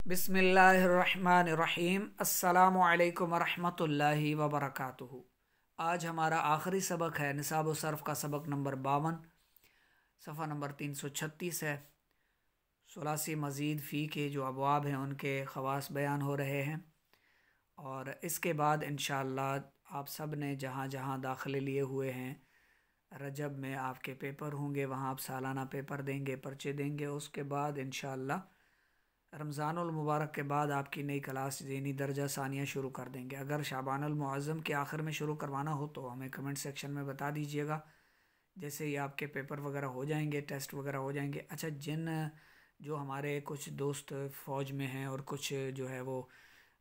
बिस्मिल्लाहिर्रहमानिर्रहीम। अस्सलामु अलैकुम वरहमतुल्लाहि वबरकातुहू। आज हमारा आखिरी सबक है निसाब व सर्फ़ का सबक नंबर 52, सफ़ा नंबर 336 है। सुलासी मज़ीद फ़ी के जो अबवाब हैं उनके ख़वास बयान हो रहे हैं, और इसके बाद इंशाअल्लाह आप सब ने जहाँ जहाँ दाखिले लिए हुए हैं, रजब में आपके पेपर होंगे, वहाँ आप सालाना पेपर देंगे, पर्चे देंगे। उसके बाद इंशाअल्लाह रमज़ानुल मुबारक के बाद आपकी नई क्लास यानी दर्जा सानिया शुरू कर देंगे। अगर शाबानुल मुअज़्ज़म के आखिर में शुरू करवाना हो तो हमें कमेंट सेक्शन में बता दीजिएगा। जैसे ही आपके पेपर वगैरह हो जाएंगे, टेस्ट वगैरह हो जाएंगे। अच्छा, जो हमारे कुछ दोस्त फ़ौज में हैं और कुछ जो है वो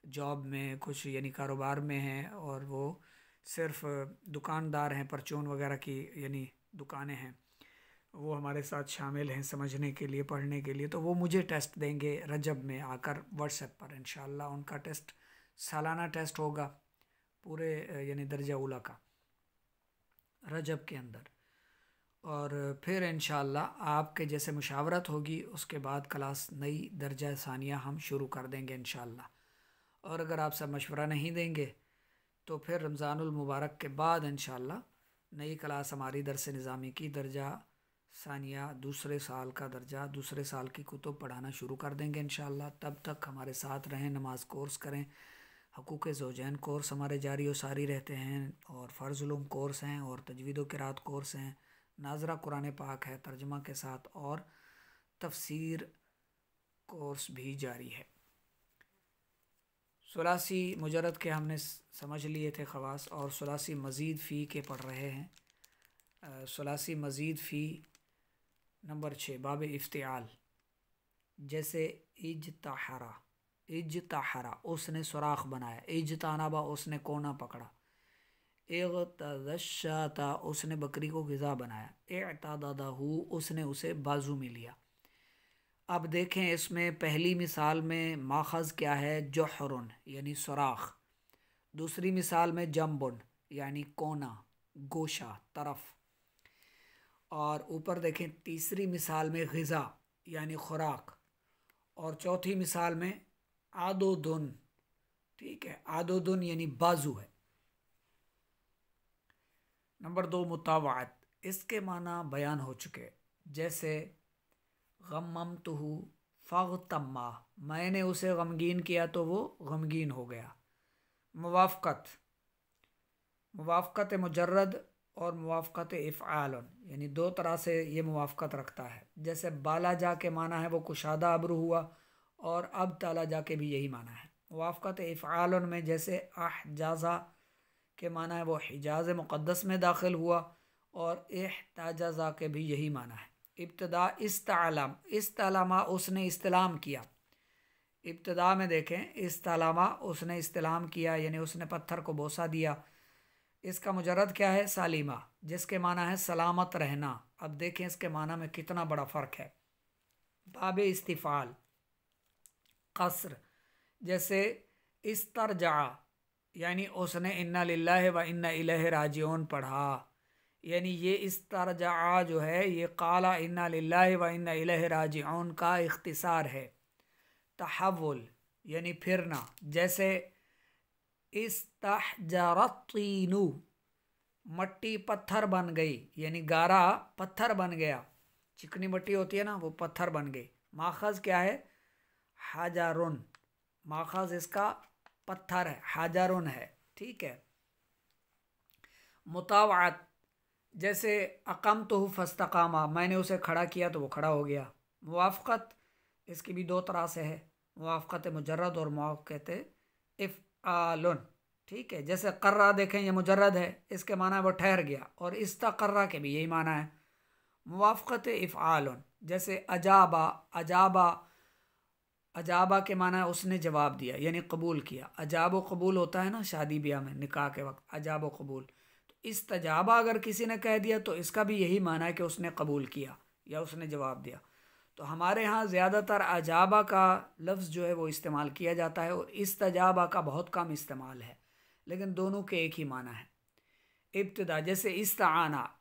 जॉब में, कुछ यानी कारोबार में हैं, और वो सिर्फ़ दुकानदार हैं, परचून वगैरह की यानी दुकानें हैं, वो हमारे साथ शामिल हैं समझने के लिए, पढ़ने के लिए, तो वो मुझे टेस्ट देंगे रजब में आकर व्हाट्सएप पर। इंशाअल्लाह उनका टेस्ट सालाना टेस्ट होगा पूरे यानी दर्जा उला का रजब के अंदर। और फिर इंशाअल्लाह आपके जैसे मुशावरत होगी उसके बाद क्लास नई दर्जा सानिया हम शुरू कर देंगे इंशाअल्लाह। और अगर आप सब मशवरा नहीं देंगे तो फिर रमज़ानुल मुबारक के बाद इंशाअल्लाह नई क्लास हमारी दरस निज़ामी की दर्जा सानिया, दूसरे साल का दर्जा, दूसरे साल की कुतुब पढ़ाना शुरू कर देंगे इंशाअल्लाह। तब तक हमारे साथ रहें, नमाज कोर्स करें, हकूक़ ज़ौजैन कोर्स हमारे जारी व सारी रहते हैं, और फ़र्ज़ उलूम कोर्स हैं, और तजवीद व क़िराअत कोर्स हैं, नाज़रा कुरान पाक है तर्जुमा के साथ, और तफसीर कोर्स भी जारी है। सुलासी मुजरद के हमने समझ लिए थे ख़वास, और सुलासी मज़ीद फ़ी के पढ़ रहे हैं। सुलासी मज़ीद फ़ी नंबर 6 बाब इफ्तिआल। जैसे इज्तहरा, इज्तहरा उसने सुराख बनाया, इज्तनाबा उसने कोना पकड़ा, इग़्तदश्शाता उसने बकरी को ग़िज़ा बनाया, इअ्तददहू उसने उसे बाजू में लिया। अब देखें इसमें पहली मिसाल में माखज़ क्या है, जोहरुन यानी सुराख। दूसरी मिसाल में जम्बुन यानी कोना, गोशा, तरफ। और ऊपर देखें तीसरी मिसाल में ग़िज़ा यानी खुराक, और चौथी मिसाल में आदोदुन, ठीक है, आदोदुन यानी बाजू है। नंबर 2 मुतावात, इसके माना बयान हो चुके। जैसे गम्ममतुहु फ़ग़तम्मा, मैंने उसे गमगीन किया तो वो गमगीन हो गया। मुवाफ़क़त, मुवाफ़क़त मुजर्रद और मुवाफ़क़त इफ़आलन, यानी दो तरह से ये मुवाफ़क़त रखता है। जैसे बाला जा के माना है वो कुशादा अब्रू हुआ, और अब ताला जा के भी यही माना है। मुवाफ़क़त इफ़आलन में जैसे अहजाज़ा के माना है वो हिजाज़ मुक़द्दस में दाखिल हुआ, और इहताजाज़ा के भी यही माना है। इब्तदा इस्तालम, इस्तालमा उसने इस्तिलाम किया। इब्तदा में देखें इस्तालमा उसने इस्तिलाम किया यानी उसने पत्थर को बोसा दिया। इसका मुजर्रद क्या है, सालिमा, जिसके माना है सलामत रहना। अब देखें इसके माना में कितना बड़ा फ़र्क है। बाब इस्तिफ़ाल, क़स्र, जैसे इस्तरजा यानी उसने इन्ना लिल्लाहि व इन्ना इलैहि राजिऊन पढ़ा, यानी ये इस्तरजा जो है ये क़ाला इन्ना लिल्लाहि व इन्ना इलैहि राजिऊन का इख्तिसार है। तहव्वुल यानी फिरना, जैसे इस्तहजरतीनु मट्टी पत्थर बन गई, यानी गारा पत्थर बन गया। चिकनी मट्टी होती है ना, वो पत्थर बन गई। माखज़ क्या है, हाजारुन, माखज़ इसका पत्थर है, हाजारुन है, ठीक है। मुतावात, जैसे अक़मतुहु फ़स्तक़ामा, मैंने उसे खड़ा किया तो वो खड़ा हो गया। मुवाफ़क़त इसकी भी दो तरह से है, मुवाफ़क़त मुजर्रद और मुवाफ़क़त इफ़आलन, ठीक है। जैसे कर्रा देखें ये मुजर्रद है, इसके माना है वो ठहर गया, और इस्तक़र्रा के भी यही माना है। मुवाफ़क़त इफ़आलन जैसे अजाबा, अजाबा, अजाबा के माना है उसने जवाब दिया यानी कबूल किया। अजाब व कबूल होता है ना शादी ब्याह में, निकाह के वक्त, अजाब व कबूल। तो इस्तजाबा अगर किसी ने कह दिया तो इसका भी यही माना है कि उसने कबूल किया या उसने जवाब दिया। तो हमारे यहाँ ज़्यादातर अजाबा का लफ्ज़ जो है वो इस्तेमाल किया जाता है, और इस्तजाबा का बहुत कम इस्तेमाल है, लेकिन दोनों के एक ही माना है। इब्तिदा, जैसे इस्ताना,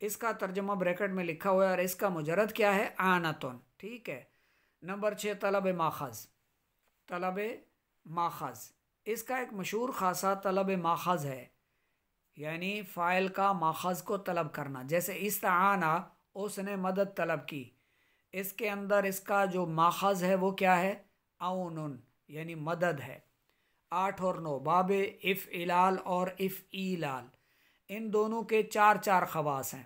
इसका तर्जुमा ब्रैकेट में लिखा हुआ है, और इसका मुजर्रद क्या है, आनतुन, ठीक है। नंबर 6 तलब माखज़, طلب ماخذ، اس کا ایک مشہور خاصہ طلب ماخذ ہے، یعنی فاعل کا ماخذ کو طلب کرنا. جیسے استعانہ، اس نے مدد طلب کی، اس کے اندر اس کا جو ماخذ ہے وہ کیا ہے؟ اون، یعنی مدد ہے. 8 اور 9 باب افعلال اور افعیلال، ان دونوں کے 4 خواص ہیں.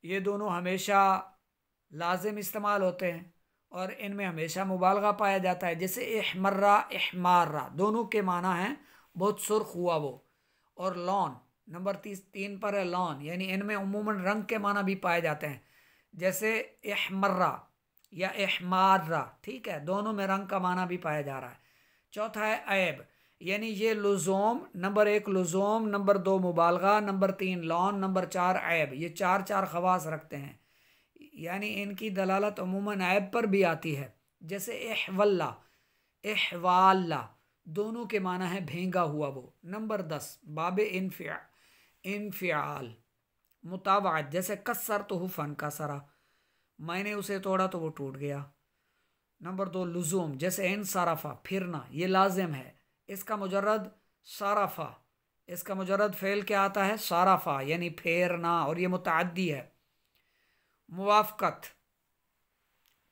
یہ دونوں ہمیشہ لازم استعمال ہوتے ہیں اور ان میں ہمیشہ مبالغہ پایا جاتا ہے. جیسے احمرہ احمارہ، دونوں کے معنی ہیں بہت سرخ ہوا وہ. اور لون نمبر 3 پر ہے لون، یعنی ان میں عموماً رنگ کے معنی بھی پائے جاتے ہیں. جیسے احمرہ یا احمارہ، ٹھیک ہے، دونوں میں رنگ کا معنی بھی پایا جا رہا ہے. چوتھا ہے عیب، یعنی یہ لزوم، نمبر 1 لزوم، نمبر 2 مبالغہ، نمبر 3 لون، نمبر 4 عیب. یہ 4 خواص رکھتے ہیں، یعنی ان کی دلالت عموماً عیب پر بھی آتی ہے. جیسے احولہ احوالہ، دونوں کے معنی ہے بھینگا ہوا وہ. نمبر 10 باب انفعال مطاوعت، جیسے کسرتہ فانکسر، میں نے اسے توڑا تو وہ ٹوٹ گیا. نمبر 2 لزوم، جیسے انصرفہ پھرنا، یہ لازم ہے. اس کا مجرد صرفہ، اس کا مجرد فعل کیا آتا ہے؟ صرفہ، یعنی پھیرنا، اور یہ متعدی ہے. موافقت،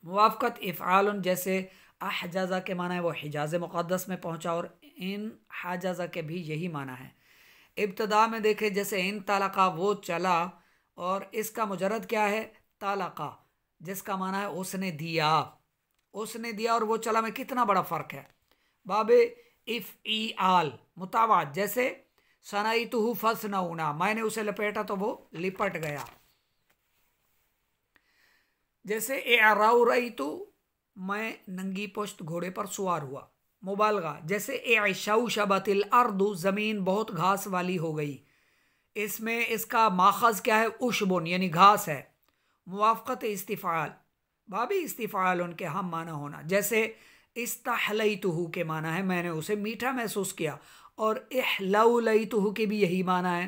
موافقت افعال، جیسے احجازہ کے معنی ہے وہ حجاز مقدس میں پہنچا، اور ان حاجازہ کے بھی یہی معنی ہے. ابتدا میں دیکھیں جیسے ان طلقہ، وہ چلا، اور اس کا مجرد کیا ہے؟ طلقہ، جس کا معنی ہے اس نے دیا، اس نے دیا اور وہ چلا میں کتنا بڑا فرق ہے. باب افعال مطاوعت، جیسے صنعتہ فصنعونا، میں نے اسے لپیٹا تو وہ لپٹ گیا. جیسے اعرأیت، میں ننگی پشت گھوڑے پر سوار ہوا. مبالغہ، جیسے اعشوشبت الارض، زمین بہت گھاس والی ہو گئی. اس میں اس کا ماخذ کیا ہے؟ اشبن، یعنی گھاس ہے. موافقت استفعال، باب استفعال ان کے ہم معنی ہونا. جیسے استحلیتہ کے معنی ہے میں نے اسے میٹھا محسوس کیا، اور احلولیتہ کے بھی یہی معنی ہے.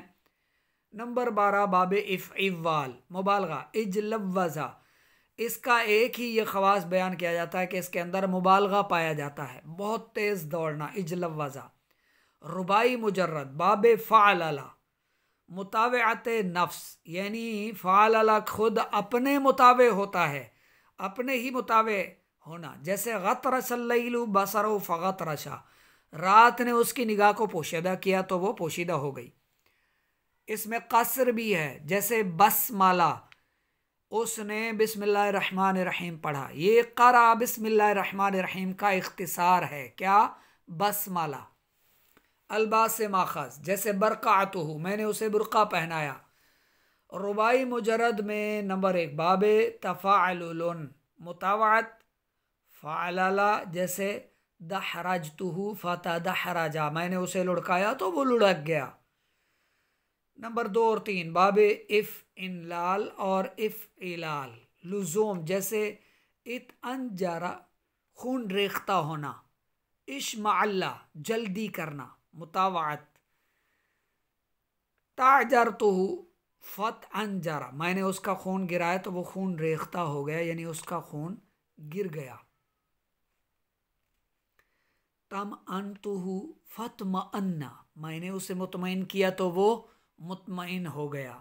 نمبر 12 باب افعال مبالغہ اجلوزہ، اس کا ایک ہی یہ خواص بیان کیا جاتا ہے کہ اس کے اندر مبالغہ پایا جاتا ہے، بہت تیز دوڑنا، اجلوزہ. رباعی مجرد باب فعللہ مطاوعت نفس، یعنی فعللہ خود اپنے مطابع ہوتا ہے، اپنے ہی مطابع ہونا. جیسے غطرس اللیل بصرہ فغطرش، رات نے اس کی نگاہ کو پوشیدہ کیا تو وہ پوشیدہ ہو گئی. اس میں قصر بھی ہے، جیسے بسملہ، اس نے بسم اللہ الرحمن الرحیم پڑھا، یہ قرأ بسم اللہ الرحمن الرحیم کا اختصار ہے، کیا؟ بسملہ. الباس ماخذ، جیسے برقعتہ، میں نے اسے برقع پہنایا. رباعی مجرد میں نمبر 1 باب تفاعل مطاوعت فعللہ، جیسے دحرجتہ فتدحرجا، میں نے اسے لڑکایا تو وہ لڑک گیا. نمبر 2 اور 3 باب افعلال اور افعلال لزوم، جیسے اتأنجرا خون ریختہ ہونا، اشمعلہ جلدی کرنا. مطاوعت تعجرتہ فتانجرا، میں نے اس کا خون گرایا تو وہ خون ریختہ ہو گیا، یعنی اس کا خون گر گیا. طمأنتہ فتمأنہ، میں نے اسے مطمئن کیا تو وہ مطمئن ہو گیا.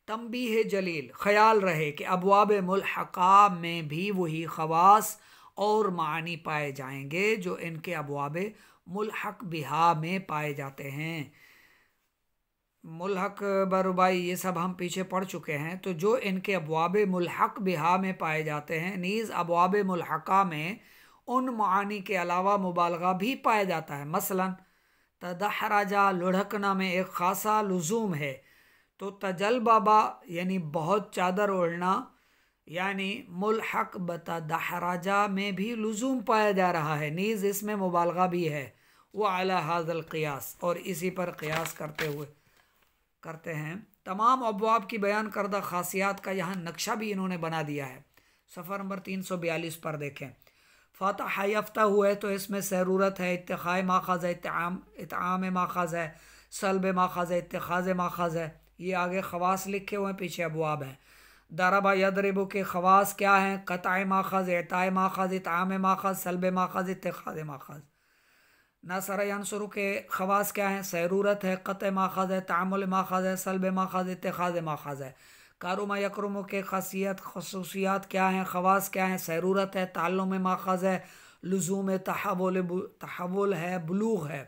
تنبیہ جلیل، خیال رہے کہ ابواب ملحقہ میں بھی وہی خواص اور معنی پائے جائیں گے جو ان کے ابواب ملحق بہا میں پائے جاتے ہیں. ملحق بربائی یہ سب ہم پیچھے پڑھ چکے ہیں. تو جو ان کے ابواب ملحق بہا میں پائے جاتے ہیں، نیز ابواب ملحقہ میں ان معانی کے علاوہ مبالغہ بھی پایا جاتا ہے. مثلا تدحرجا لڑھکنا میں ایک خاصا لزوم ہے، تو تجلبابا یعنی بہت چادر اوڑھنا، یعنی ملحق بتدحرجا میں بھی لزوم پایا جا رہا ہے، نیز اس میں مبالغہ بھی ہے. وعلی ھذا القیاس، اور اسی پر قیاس کرتے ہیں. تمام ابواب کی بیان کردہ خاصیات کا یہاں نقشہ بھی انہوں نے بنا دیا ہے. صفحہ نمبر 342 پر دیکھیں. فاتح یفتہ ہوئے تو اس میں سرورت ہے، اتخاذ ماخذ ہے، اطعام ماخذ ہے، سلب ماخذ ہے، اتخاذ ماخذ ہے. یہ آگے خواص لکھے ہوئے ہیں، پیچھے ابواب ہیں. दरबा यदरिबु के खवास क्या हैं? क़त्अ माखज़, इताए माखज़, इताम माखज़, सल्ब माखज़, इत्तिखाज़ माखज़। नसर यंसुरु के खवास क्या हैं? सरूरत है, क़त्अ माखज़ है, तामुल माखज़ है, सल्ब माखज़, इत्तिखाज़ माखज़ है। कारुमा यकरुमु के खसियत खसूसियात क्या हैं? खवास क्या हैं? सरूरत है, ताल्लुम माखज़ है, लुज़ूम तहव्वुल है, बुलूग है।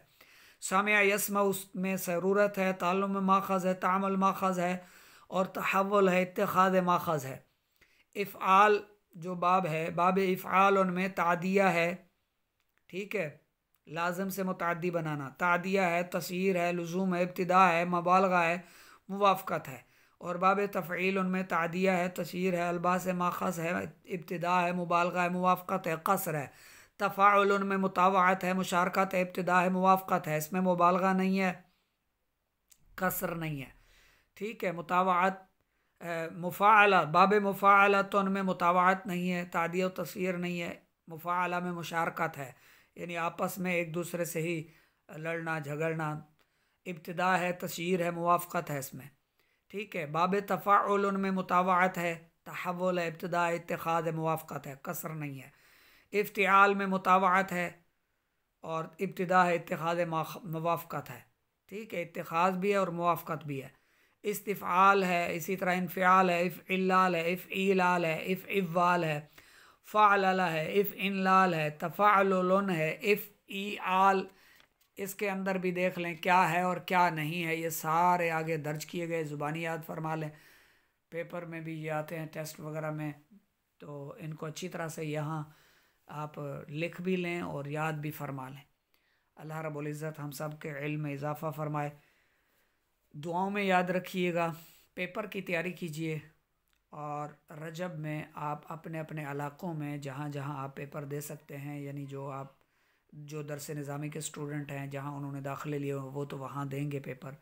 सामिया यस्मा उसमें ज़रूरत है, ताल्लुम माखज़ है, तामुल माखज़ है और तहव्वुल है, इत्तिखाज़ माखज़ है। इफ़आल जो बाब है, बाब इफ़आल उनमें तादिया है, ठीक है, लाज़िम से मुतअद्दी बनाना, तादिया है, तस्यीर है, लुज़ूम है, इब्तिदा है, मुबालगा है, मुवाफ़क़त है। और बाब तफ़ईल उनमें तादिया है, तस्यीर है, अल्बास माखज़ है, इब्तिदा है, मुबालगा है, मुवाफ़क़त है, क़स्र है। तफ़ाउल उनमें मुतावअत है, मुशारकत है, इब्तिदा है, मुवाफ़क़त है, इसमें मुबालगा नहीं है, कसर नहीं है, ठीक है। मुतावअत मुफ़ाअला, बाब मुफ़ाअला तो उनमें मुतावअत नहीं है, तादिया तस्यीर नहीं है। मुफ़ाअला में मुशारकत है, यानी आपस में एक दूसरे से ही लड़ना झगड़ना। इब्तिदा है, तस्यीर है, मुवाफ़क़त है इसमें, ठीक है। बाब तफ़ाउल उनमें मुतावअत है, तहव्वुल है, इब्तिदा है, इत्तिखाज़ है, मुवाफ़क़त है, कसर नहीं है। इफ्तिआल में मुतावअत है और इब्तिदा है, इत्तिखाज़ मुवाफ़क़त है, ठीक है, इत्तिखाज़ भी है और मुवाफ़क़त भी है। इस्तिफ़आल है, इसी तरह इन्फ़िआल है, इफ़इलाल है, इफ़ईलाल है, इफ़इवाल है, फ़अलला है, इफ़इनलाल है, तफ़ाअलुन है, इफ़ईआल। इसके अंदर भी देख लें क्या है और क्या नहीं है, ये सारे आगे दर्ज किए गए, ज़ुबानी याद फरमा लें। पेपर में भी ये आते हैं, टेस्ट वगैरह में, तो इनको अच्छी तरह से यहाँ आप लिख भी लें और याद भी फरमा लें। अल्लाह रब्बुल इज़्ज़त हम सब के इल्म में इजाफ़ा फरमाए। दुआओं में याद रखिएगा, पेपर की तैयारी कीजिए और रजब में आप अपने अपने इलाक़ों में जहाँ जहाँ आप पेपर दे सकते हैं, यानी जो दरस निज़ामी के स्टूडेंट हैं जहाँ उन्होंने दाखिले लिए वो तो वहाँ देंगे पेपर,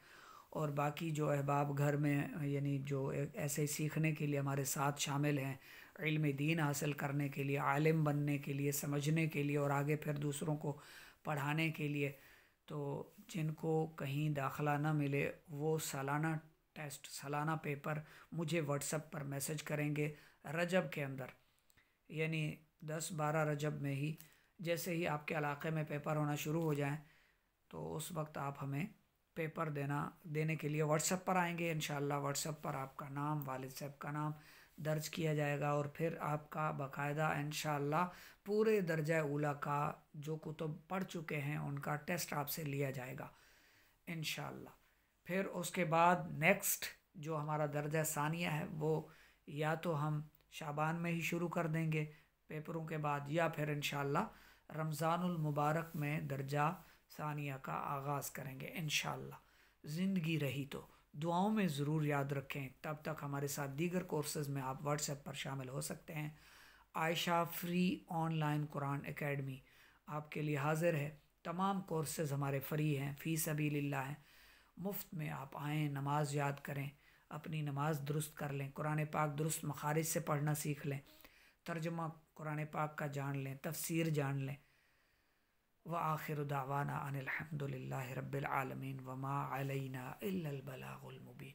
और बाकी जो अहबाब घर में यानी जो ऐसे सीखने के लिए हमारे साथ शामिल हैं, इल्म दीन हासिल करने के लिए, आलिम बनने के लिए, समझने के लिए और आगे फिर दूसरों को पढ़ाने के लिए, तो जिनको कहीं दाखिला ना मिले वो सालाना टेस्ट, सालाना पेपर मुझे व्हाट्सएप पर मैसेज करेंगे रजब के अंदर, यानी 10-12 रजब में ही, जैसे ही आपके इलाक़े में पेपर होना शुरू हो जाएं तो उस वक्त आप हमें पेपर देने के लिए व्हाट्सएप पर आएंगे। इंशाअल्लाह व्हाट्सएप पर आपका नाम, वालिद साहब का नाम दर्ज किया जाएगा और फिर आपका बाकायदा इंशाअल्लाह पूरे दर्जा ऊला का जो कुतुब पढ़ चुके हैं उनका टेस्ट आपसे लिया जाएगा इंशाअल्लाह। फिर उसके बाद नेक्स्ट जो हमारा दर्जा सानिया है वो या तो हम शाबान में ही शुरू कर देंगे पेपरों के बाद, या फिर इंशाअल्लाह रमज़ानुल मुबारक में दर्जा सानिया का आगाज़ करेंगे इंशाअल्लाह। ज़िंदगी रही तो दुआओं में ज़रूर याद रखें। तब तक हमारे साथ दीगर कोर्सेज़ में आप व्हाट्सएप पर शामिल हो सकते हैं। Ayesha free online Quran academy आपके लिए हाजिर है। तमाम कोर्सेज़ हमारे फ्री हैं, फ़ी सबीलिल्लाह हैं, मुफ्त में आप आएँ, नमाज याद करें, अपनी नमाज दुरुस्त कर लें, कुरान पाक दुरुस्त मखारिज से पढ़ना सीख लें, तर्जुमा कुरान पाक का जान लें, तफसीर जान लें। व आखिर दावाना अनिल हम्दुलिल्लाहि रब्बिल आलमीन व मा अलैना इल्लल बलागुल मुबीन।